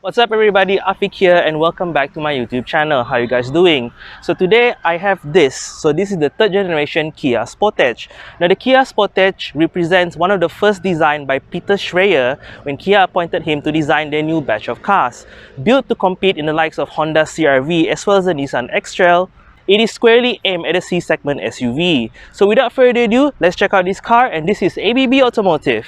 What's up everybody, Afiq here and welcome back to my YouTube channel. How you guys doing? So today I have this. So this is the third generation Kia Sportage. Now the Kia Sportage represents one of the first design by Peter Schreyer when Kia appointed him to design their new batch of cars. Built to compete in the likes of Honda CR-V as well as the Nissan X-Trail, it is squarely aimed at a C-segment SUV. So without further ado, let's check out this car, and this is ABB Automotive.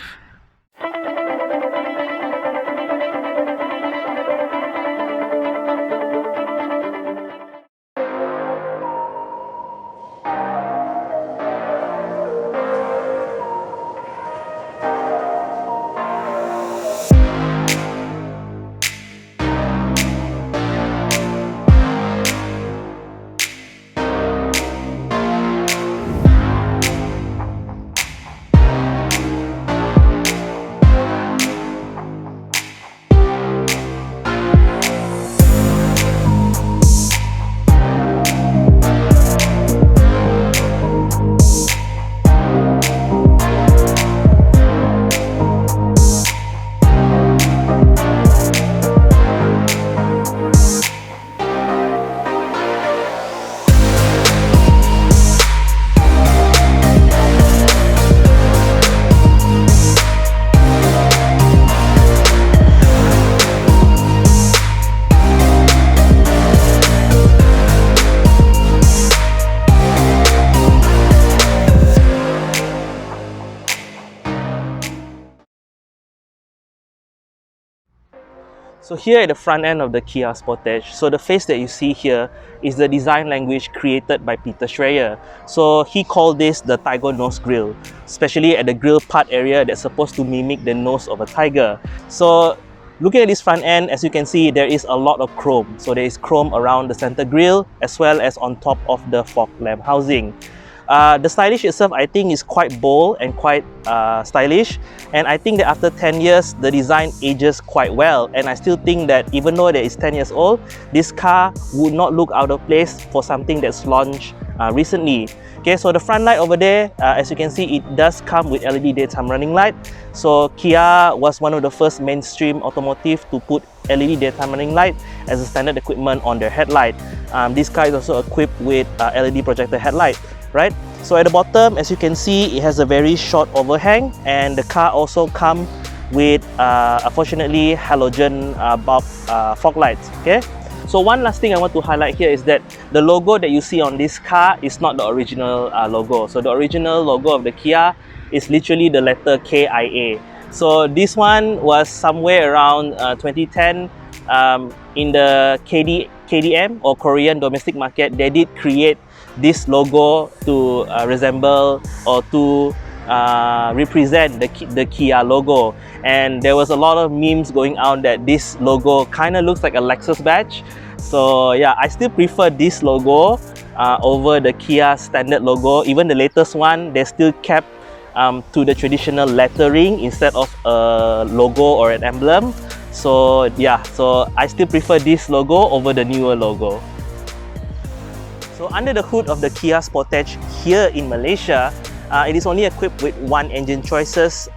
So here at the front end of the Kia Sportage, so the face that you see here is the design language created by Peter Schreyer. So he called this the tiger nose grille, especially at the grille part area that's supposed to mimic the nose of a tiger. So looking at this front end, as you can see, there is a lot of chrome. So there is chrome around the center grille as well as on top of the fog lamp housing. The stylish itself, I think, is quite bold and quite stylish, and I think that after 10 years the design ages quite well, and I still think that even though that it's 10 years old, this car would not look out of place for something that's launched recently. Okay, so the front light over there, as you can see, it does come with LED daytime running light. So Kia was one of the first mainstream automotive to put LED daytime running light as a standard equipment on their headlight. This car is also equipped with LED projector headlight. Right? So at the bottom, as you can see, it has a very short overhang, and the car also comes with unfortunately halogen bulb fog lights. Okay, so one last thing I want to highlight here is that the logo that you see on this car is not the original logo. So the original logo of the Kia is literally the letter KIA. So this one was somewhere around 2010 in the KDM or Korean domestic market. They did create this logo to resemble or to represent the Kia logo, and there was a lot of memes going out that this logo kind of looks like a Lexus badge. So yeah, I still prefer this logo over the Kia standard logo. Even the latest one, they still kept to the traditional lettering instead of a logo or an emblem. So yeah, so I still prefer this logo over the newer logo. So under the hood of the Kia Sportage here in Malaysia, it is only equipped with one engine choices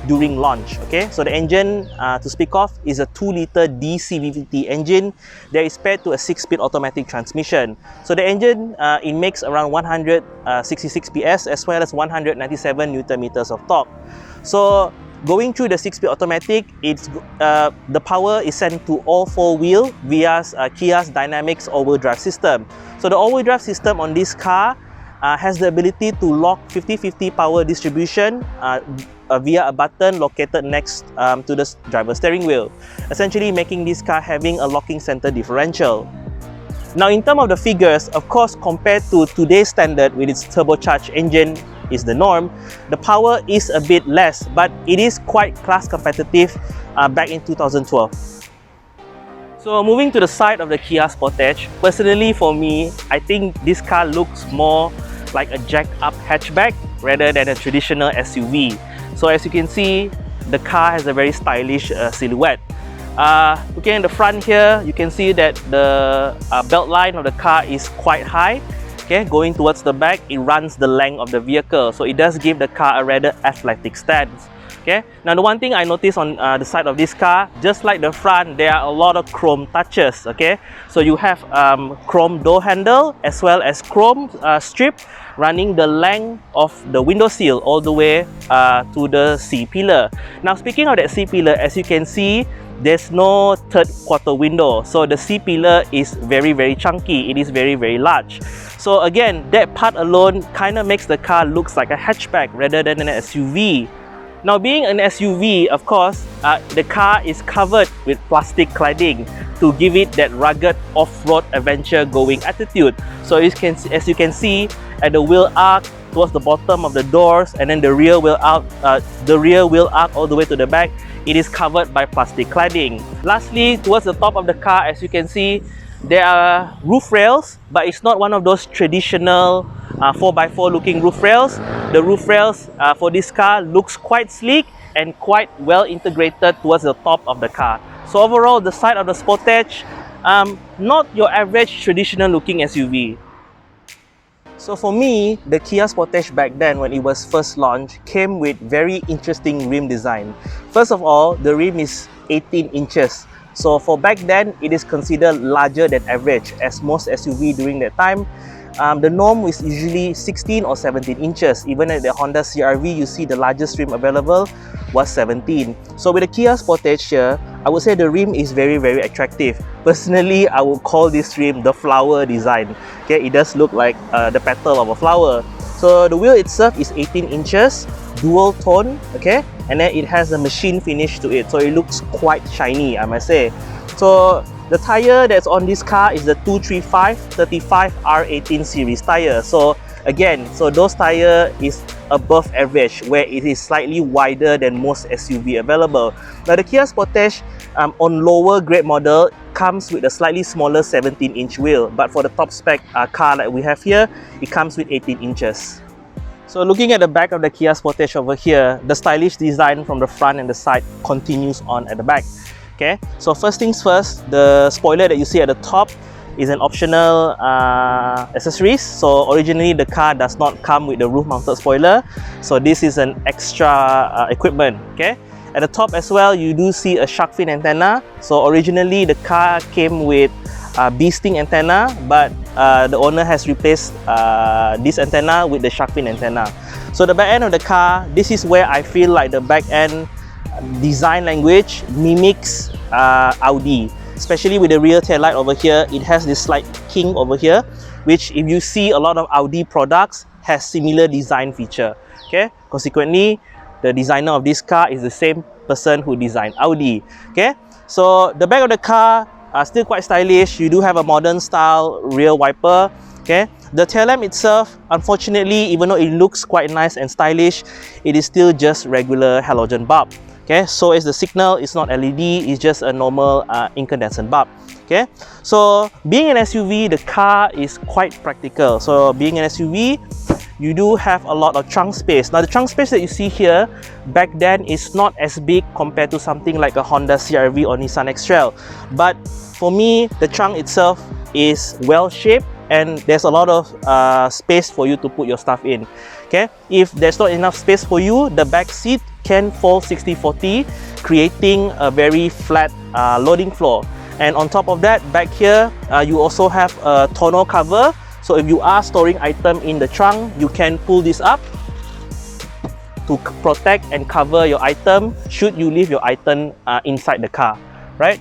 during launch. Okay, so the engine to speak of is a 2-liter DCVT engine that is paired to a 6-speed automatic transmission. So the engine it makes around 166 PS as well as 197 Newton meters of torque. So going through the 6-speed automatic, it's the power is sent to all 4 wheels via Kia's Dynamics all-wheel drive system. So the all-wheel drive system on this car has the ability to lock 50-50 power distribution via a button located next to the driver's steering wheel, essentially making this car having a locking center differential. Now in terms of the figures, of course, compared to today's standard with its turbocharged engine is the norm, the power is a bit less, but it is quite class competitive back in 2012. So moving to the side of the Kia Sportage, personally for me, I think this car looks more like a jacked up hatchback rather than a traditional SUV. So as you can see, the car has a very stylish silhouette. Looking at the front here, you can see that the belt line of the car is quite high. Okay, going towards the back, it runs the length of the vehicle, so it does give the car a rather athletic stance. Okay, now the one thing I noticed on the side of this car, just like the front, there are a lot of chrome touches. Okay, so you have chrome door handle as well as chrome strip running the length of the window sill all the way to the C-pillar. Now speaking of that C-pillar, as you can see, there's no third quarter window, so the C-pillar is very chunky. It is very large. So again, that part alone kind of makes the car looks like a hatchback rather than an SUV. Now being an SUV, of course, the car is covered with plastic cladding to give it that rugged off-road adventure going attitude. So as you can see at the wheel arc towards the bottom of the doors, and then the rear wheel arc all the way to the back, it is covered by plastic cladding. Lastly, towards the top of the car, as you can see, there are roof rails, but it's not one of those traditional 4x4 looking roof rails. The roof rails for this car looks quite sleek and quite well integrated towards the top of the car. So overall, the side of the Sportage, not your average traditional looking SUV. So for me, the Kia Sportage back then when it was first launched came with very interesting rim design. First of all, the rim is 18 inches. So for back then, it is considered larger than average, as most SUV during that time, the norm was usually 16 or 17 inches. Even at the Honda CR-V, you see the largest rim available was 17. So with the Kia Sportage here, I would say the rim is very attractive. Personally, I would call this rim the flower design. Okay, it does look like the petal of a flower. So the wheel itself is 18 inches, dual tone, okay, and then it has a machine finish to it, so it looks quite shiny, I must say. So the tire that's on this car is the 235/35 R18 series tire. So again, those tire is above average, where it is slightly wider than most SUV available. Now the Kia Sportage on lower grade model comes with a slightly smaller 17-inch wheel, but for the top spec car that we have here, it comes with 18 inches. So looking at the back of the Kia Sportage over here, the stylish design from the front and the side continues on at the back. Okay, so first things first, the spoiler that you see at the top is an optional accessories. So originally the car does not come with the roof mounted spoiler, so this is an extra equipment. Okay, at the top as well, you do see a shark fin antenna. So originally the car came with bee sting antenna, but the owner has replaced this antenna with the shark fin antenna. So the back end of the car, this is where I feel like the back end design language mimics Audi, especially with the rear tail light over here. It has this slight kink over here, which if you see a lot of Audi products has similar design feature. Okay, consequently, the designer of this car is the same person who designed Audi. Okay, so the back of the car are still quite stylish. You do have a modern style rear wiper. Okay, the tail lamp itself, unfortunately, even though it looks quite nice and stylish, it is still just regular halogen bulb. Okay, so as the signal is not LED, it's just a normal incandescent bulb. Okay, so being an SUV, the car is quite practical. So being an SUV, you do have a lot of trunk space. Now the trunk space that you see here, back then is not as big compared to something like a Honda CR-V or Nissan X-Trail. But for me, the trunk itself is well shaped and there's a lot of space for you to put your stuff in. Okay, if there's not enough space for you, the back seat can fold 60/40, creating a very flat loading floor. And on top of that, back here, you also have a tonneau cover. So if you are storing item in the trunk, you can pull this up to protect and cover your item should you leave your item inside the car, right?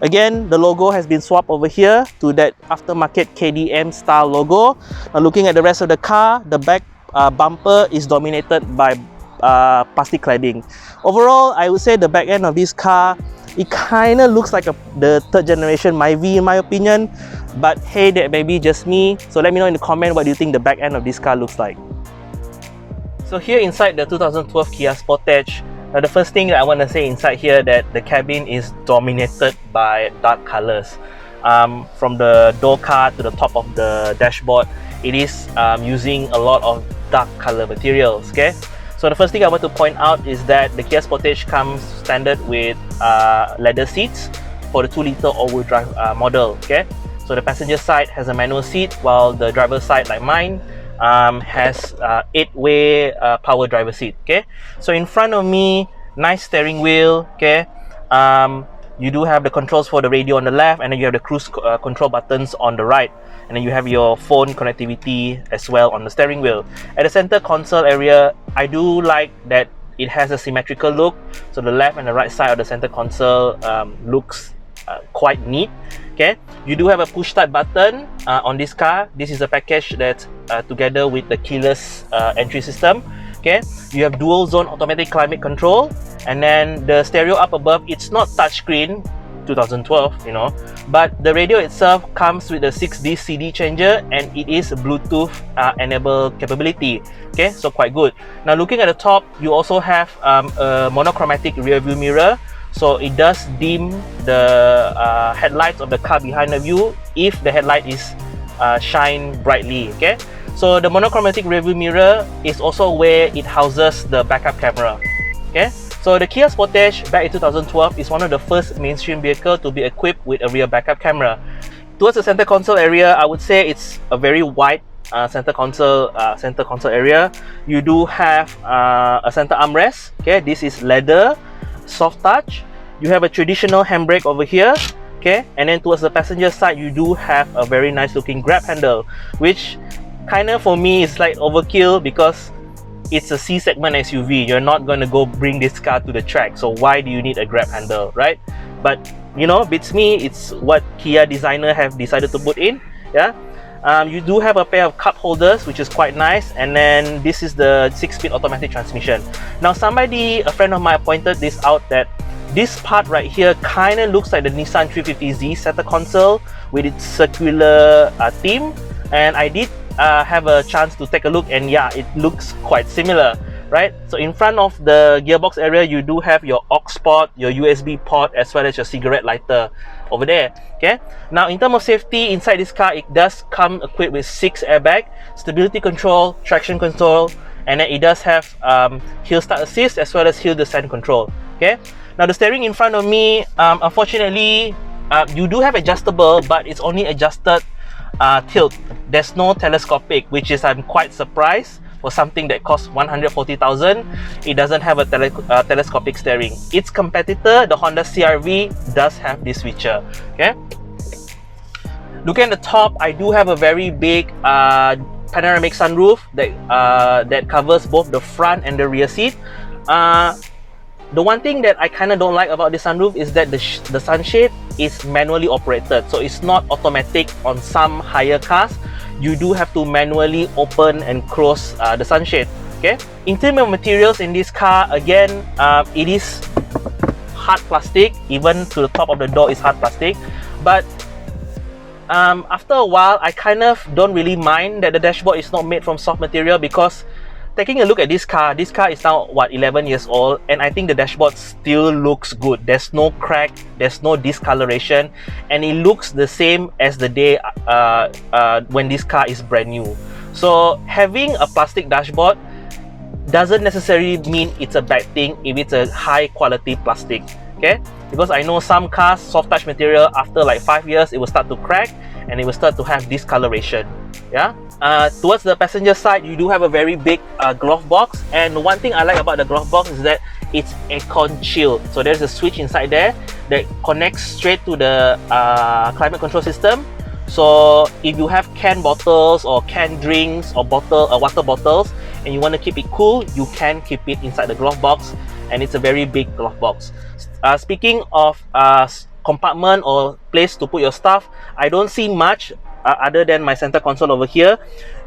Again, the logo has been swapped over here to that aftermarket KDM style logo. Now looking at the rest of the car, the back bumper is dominated by plastic cladding. Overall, I would say the back end of this car, it kind of looks like the third generation Myvi in my opinion, but hey, that may be just me. So let me know in the comment what do you think the back end of this car looks like. So here inside the 2012 Kia Sportage, now the first thing that I want to say inside here that the cabin is dominated by dark colors. From the door card to the top of the dashboard, it is using a lot of dark color materials. Okay, so the first thing I want to point out is that the Kia Sportage comes standard with leather seats for the 2-liter all-wheel drive model. Okay, so the passenger side has a manual seat, while the driver's side, like mine, has 8-way power driver seat. Okay, so in front of me, nice steering wheel. Okay, you do have the controls for the radio on the left, and then you have the cruise control buttons on the right, and then you have your phone connectivity as well on the steering wheel. At the center console area, I do like that it has a symmetrical look, so the left and the right side of the center console looks quite neat. Okay, you do have a push start button on this car. This is a package that's together with the keyless entry system. Okay, you have dual zone automatic climate control, and then the stereo up above, it's not touchscreen, 2012, you know, but the radio itself comes with a 6D CD changer, and it is Bluetooth enabled capability. Okay, so quite good. Now looking at the top, you also have a monochromatic rear view mirror, so it does dim the headlights of the car behind of you if the headlight is shine brightly. Okay, so the monochromatic rear view mirror is also where it houses the backup camera. Okay, so the Kia Sportage back in 2012 is one of the first mainstream vehicle to be equipped with a rear backup camera. Towards the center console area, I would say it's a very wide center console area. You do have a center armrest. Okay, this is leather, soft touch. You have a traditional handbrake over here. Okay, and then towards the passenger side, you do have a very nice looking grab handle, which kind of for me is like overkill because it's a C-segment SUV. You're not going to go bring this car to the track, so why do you need a grab handle, right? But you know, beats me, it's what Kia designer have decided to put in. Yeah, you do have a pair of cup holders, which is quite nice, and then this is the 6-speed automatic transmission. Now a friend of mine pointed this out, that this part right here kind of looks like the Nissan 350Z center console with its circular theme, and I did have a chance to take a look, and yeah, it looks quite similar, right? So in front of the gearbox area, you do have your aux port, your USB port, as well as your cigarette lighter over there. Okay, now in terms of safety inside this car, it does come equipped with 6 airbags, stability control, traction control, and then it does have hill start assist as well as hill descent control. Okay, now the steering in front of me, unfortunately, you do have adjustable, but it's only adjusted tilt. There's no telescopic, which is I'm quite surprised for something that costs 140,000. It doesn't have a telescopic steering. Its competitor, the Honda CR-V, does have this feature. Okay, looking at the top, I do have a very big panoramic sunroof that covers both the front and the rear seat. The one thing that I kind of don't like about this sunroof is that the sunshade is manually operated, so it's not automatic on some higher cars. You do have to manually open and close the sunshade. Okay, interior materials in this car, again, it is hard plastic. Even to the top of the door is hard plastic, but after a while, I kind of don't really mind that the dashboard is not made from soft material, because taking a look at this car is now what, 11 years old, and I think the dashboard still looks good. There's no crack, there's no discoloration, and it looks the same as the day when this car is brand new. So having a plastic dashboard doesn't necessarily mean it's a bad thing if it's a high quality plastic. Okay, because I know some cars, soft touch material, after like 5 years it will start to crack and it will start to have discoloration. Yeah. Towards the passenger side, you do have a very big glove box, and one thing I like about the glove box is that it's aircon chilled. So there's a switch inside there that connects straight to the climate control system. So if you have canned bottles or canned drinks or water bottles and you want to keep it cool, you can keep it inside the glove box, and it's a very big glove box. Speaking of compartment or place to put your stuff, I don't see much other than my center console over here.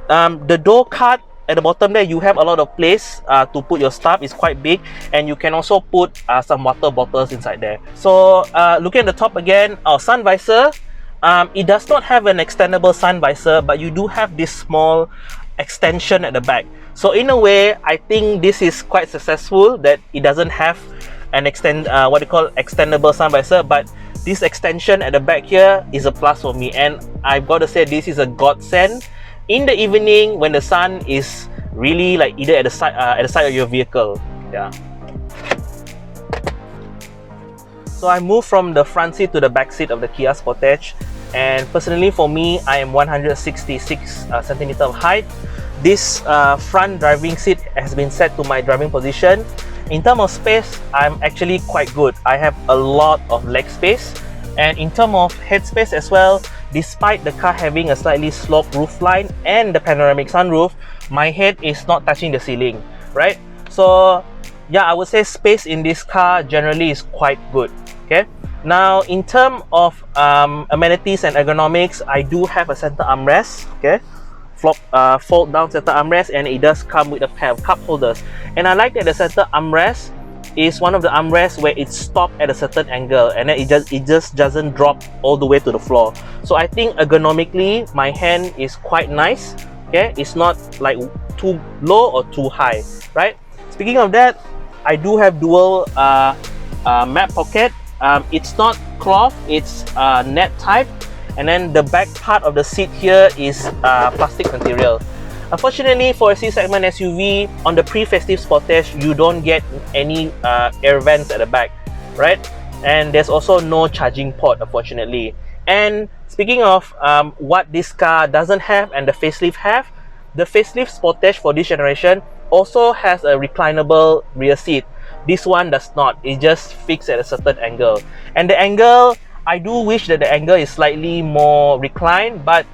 The door card at the bottom there, you have a lot of place to put your stuff. It's quite big, and you can also put some water bottles inside there. So looking at the top again, our sun visor, it does not have an extendable sun visor, but you do have this small extension at the back. So in a way, I think this is quite successful that it doesn't have an extendable sun visor, but this extension at the back here is a plus for me, and I've got to say this is a godsend in the evening when the sun is really like either at the side of your vehicle. Yeah. So I moved from the front seat to the back seat of the Kia Sportage, and personally for me, I am 166 centimeter of height. this front driving seat has been set to my driving position. In terms of space, I'm actually quite good. I have a lot of leg space, and in terms of head space as well, despite the car having a slightly sloped roofline and the panoramic sunroof, my head is not touching the ceiling, right? So yeah, I would say space in this car generally is quite good. Okay, now in terms of amenities and ergonomics, I do have a center armrest. Okay, fold down center armrest, and it does come with a pair of cup holders. And I like that the center armrest is one of the armrests where it's stopped at a certain angle, and then it just doesn't drop all the way to the floor. So I think ergonomically my hand is quite nice. Okay, it's not like too low or too high, right? Speaking of that, I do have dual mat pocket. It's not cloth, it's net type, and then the back part of the seat here is plastic material. Unfortunately, for a C-segment SUV on the pre-festive Sportage, you don't get any air vents at the back, right? And there's also no charging port, unfortunately. And speaking of what this car doesn't have and the facelift have, the facelift Sportage for this generation also has a reclinable rear seat. This one does not. It just fixed at a certain angle. And the angle, I do wish that the angle is slightly more reclined, but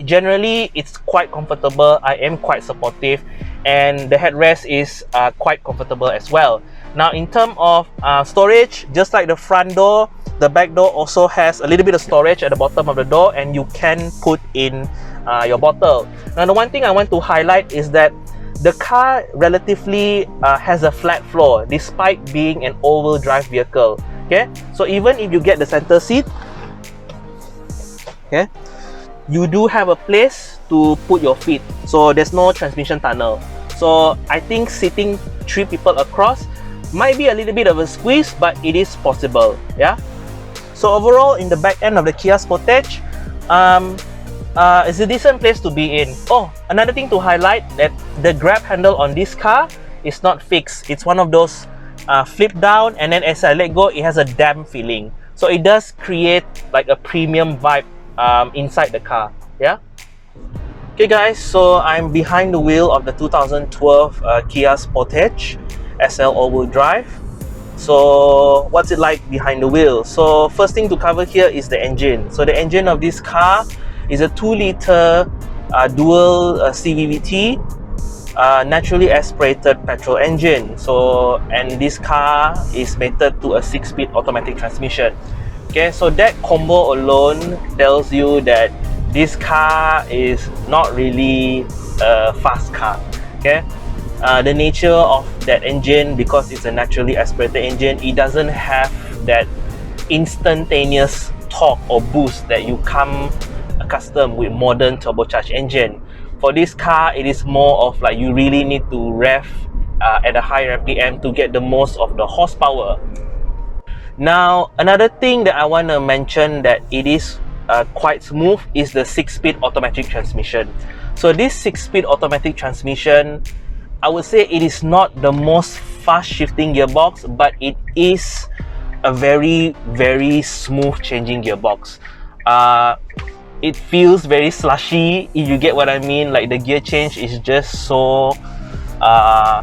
generally it's quite comfortable. I am quite supportive, and the headrest is quite comfortable as well. Now in terms of storage, just like the front door, the back door also has a little bit of storage at the bottom of the door, and you can put in your bottle. Now the one thing I want to highlight is that the car relatively has a flat floor despite being an all-wheel drive vehicle. Okay, so even if you get the center seat, okay, you do have a place to put your feet, so there's no transmission tunnel. So I think sitting 3 people across might be a little bit of a squeeze, but it is possible. Yeah, so overall in the back end of the Kia Sportage, it's a decent place to be in. Oh, another thing to highlight, that the grab handle on this car is not fixed. It's one of those flip down, and then as I let go, it has a damp feeling. So it does create like a premium vibe inside the car. Yeah. Okay guys, so I'm behind the wheel of the 2012 Kia Sportage SL all-wheel drive. So what's it like behind the wheel? So first thing to cover here is the engine. So the engine of this car is a 2-liter dual CVT naturally aspirated petrol engine. So, and this car is mated to a 6-speed automatic transmission. Okay, so that combo alone tells you that this car is not really a fast car. Okay, the nature of that engine, because it's a naturally aspirated engine, it doesn't have that instantaneous torque or boost that you come accustomed with modern turbocharged engine. For this car, it is more of like you really need to rev at a higher RPM to get the most of the horsepower. Now, another thing that I want to mention that it is quite smooth is the 6-speed automatic transmission. So this 6-speed automatic transmission, I would say it is not the most fast shifting gearbox, but it is a very, very smooth changing gearbox. It feels very slushy, if you get what I mean. Like the gear change is just so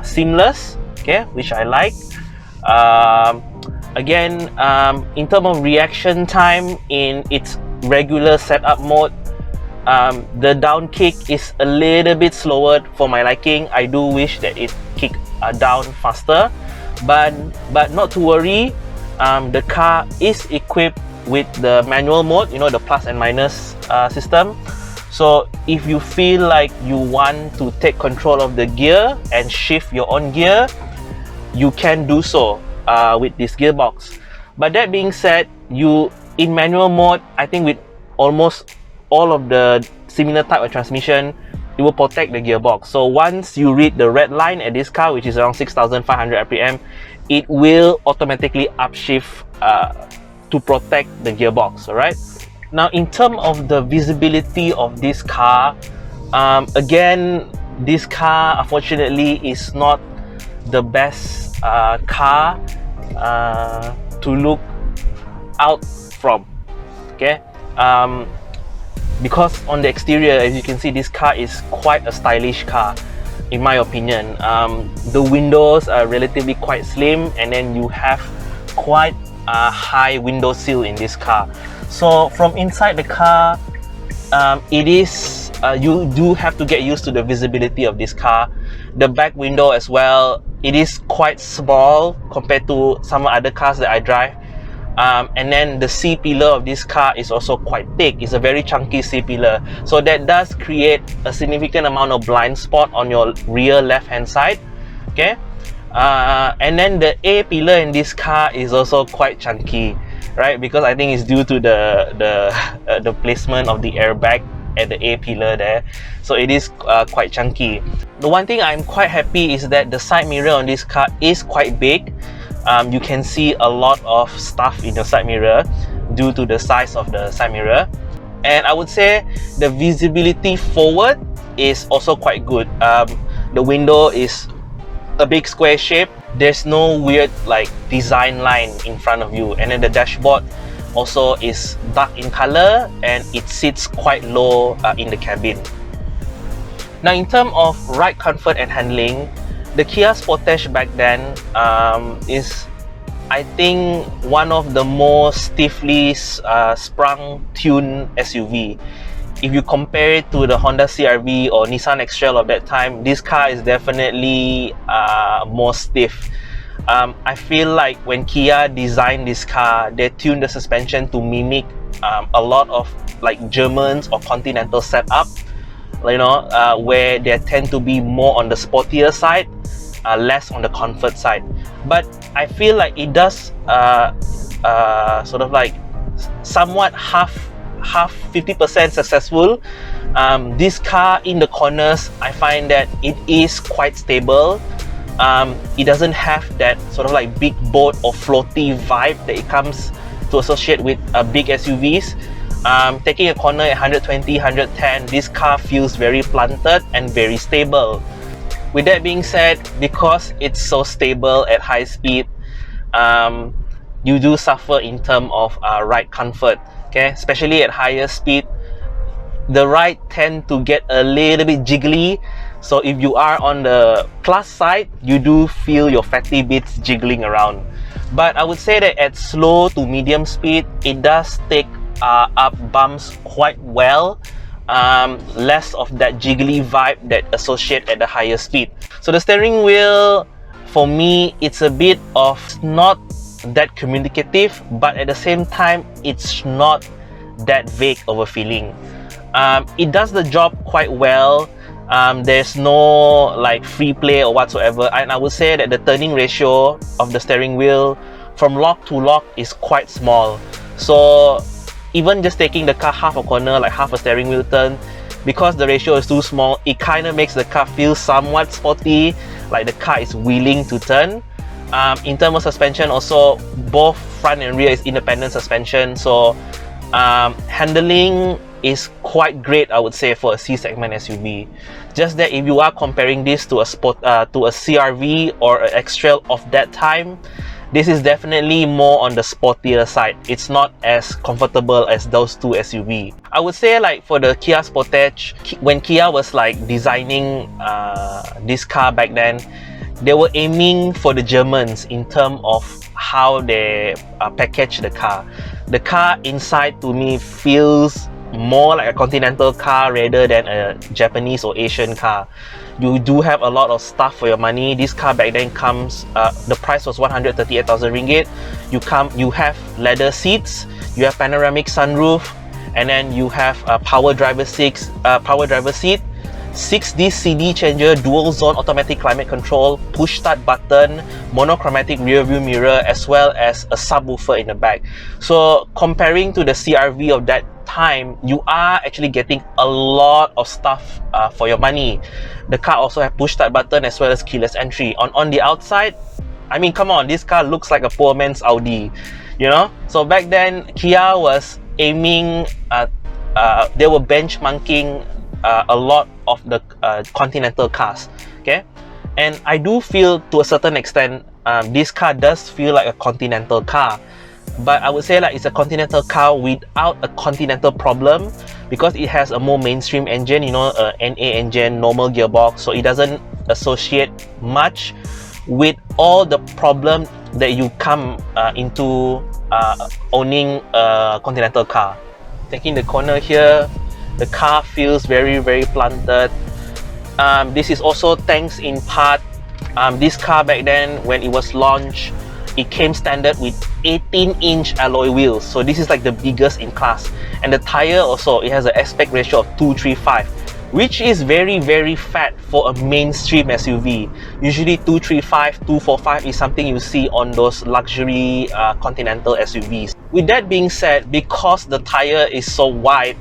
seamless, okay, which I like. Again, in terms of reaction time in its regular setup mode, the down kick is a little bit slower for my liking. I do wish that it kicked down faster, but not to worry. The car is equipped with the manual mode, you know, the plus and minus system. So if you feel like you want to take control of the gear and shift your own gear, you can do so with this gearbox. But that being said, you in manual mode, I think with almost all of the similar type of transmission, it will protect the gearbox. So once you read the red line at this car, which is around 6,500 RPM, it will automatically upshift to protect the gearbox. Alright. Now, in terms of the visibility of this car, again, this car unfortunately is not the best car to look out from. Okay, because on the exterior, as you can see, this car is quite a stylish car in my opinion. The windows are relatively quite slim, and then you have quite a high window sill in this car. So from inside the car, it is you do have to get used to the visibility of this car. The back window as well, it is quite small compared to some other cars that I drive. And then the C-pillar of this car is also quite thick. It's a very chunky C-pillar, so that does create a significant amount of blind spot on your rear left hand side. Okay, and then the A-pillar in this car is also quite chunky, right? Because I think it's due to the placement of the airbag at the A-pillar there, so it is quite chunky. The one thing I'm quite happy is that the side mirror on this car is quite big. You can see a lot of stuff in your side mirror due to the size of the side mirror, and I would say the visibility forward is also quite good. The window is a big square shape. There's no weird like design line in front of you, and then the dashboard also is dark in color and it sits quite low in the cabin. Now, in terms of ride comfort and handling, the Kia Sportage back then is, I think, one of the most stiffly sprung tuned SUV. If you compare it to the Honda CR-V or Nissan X-Trail of that time, this car is definitely more stiff. I feel like when Kia designed this car, they tuned the suspension to mimic a lot of like Germans or Continental setup, you know, where they tend to be more on the sportier side, less on the comfort side. But I feel like it does sort of like somewhat half 50% successful. This car in the corners, I find that it is quite stable. It doesn't have that sort of like big boat or floaty vibe that it comes to associate with big SUVs. Taking a corner at 120, 110, this car feels very planted and very stable. With that being said, because it's so stable at high speed, you do suffer in terms of ride comfort. Okay, especially at higher speed, the ride tend to get a little bit jiggly. So if you are on the plus side, you do feel your fatty bits jiggling around. But I would say that at slow to medium speed, it does take up bumps quite well. Less of that jiggly vibe that associate at the higher speed. So the steering wheel, for me, it's a bit of not that communicative, but at the same time, it's not that vague of a feeling. It does the job quite well. There's no like free play or whatsoever, and I would say that the turning ratio of the steering wheel from lock to lock is quite small. So even just taking the car half a corner, like half a steering wheel turn, because the ratio is too small, it kind of makes the car feel somewhat sporty, like the car is willing to turn. In terms of suspension, also both front and rear is independent suspension, so handling is quite great, I would say, for a C-segment SUV. Just that if you are comparing this to a CR-V or an X-Trail of that time, this is definitely more on the sportier side. It's not as comfortable as those two SUV. I would say, like for the Kia Sportage, when Kia was like designing this car back then, they were aiming for the Germans in terms of how they package the car. The car inside, to me, feels more like a Continental car rather than a Japanese or Asian car. You do have a lot of stuff for your money. This car back then comes, the price was 138,000 ringgit. You have leather seats, you have panoramic sunroof, and then you have a power driver seat, 6-disc CD changer, dual zone automatic climate control, push start button, monochromatic rear view mirror, as well as a subwoofer in the back. So comparing to the CR-V of that time, you are actually getting a lot of stuff for your money. The car also has push start button as well as keyless entry. On the outside, I mean, come on, this car looks like a poor man's Audi, you know? So back then, Kia was aiming at, they were benchmarking a lot of the Continental cars, okay? And I do feel, to a certain extent, this car does feel like a Continental car. but I would say like it's a Continental car without a Continental problem, because it has a more mainstream engine, you know, a NA engine, normal gearbox, so it doesn't associate much with all the problem that you come into owning a Continental car. Taking the corner here, the car feels very planted. This is also thanks in part, this car back then when it was launched, it came standard with 18-inch alloy wheels, so this is like the biggest in class. And the tire also, it has an aspect ratio of 2:3:5, which is very fat for a mainstream SUV. Usually 2:3:5, 2:4:5 is something you see on those luxury Continental SUVs. With that being said, because the tire is so wide,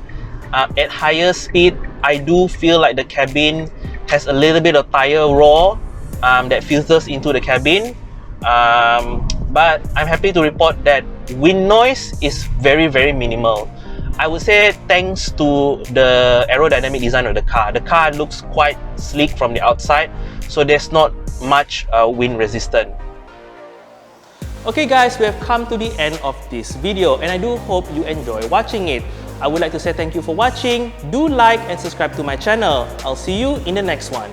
at higher speed, I do feel like the cabin has a little bit of tire roar that filters into the cabin. But I'm happy to report that wind noise is very minimal. I would say thanks to the aerodynamic design of the car looks quite sleek from the outside, so there's not much wind resistant. Okay guys, we have come to the end of this video, and I do hope you enjoy watching it. I would like to say thank you for watching. Do like and subscribe to my channel. I'll see you in the next one.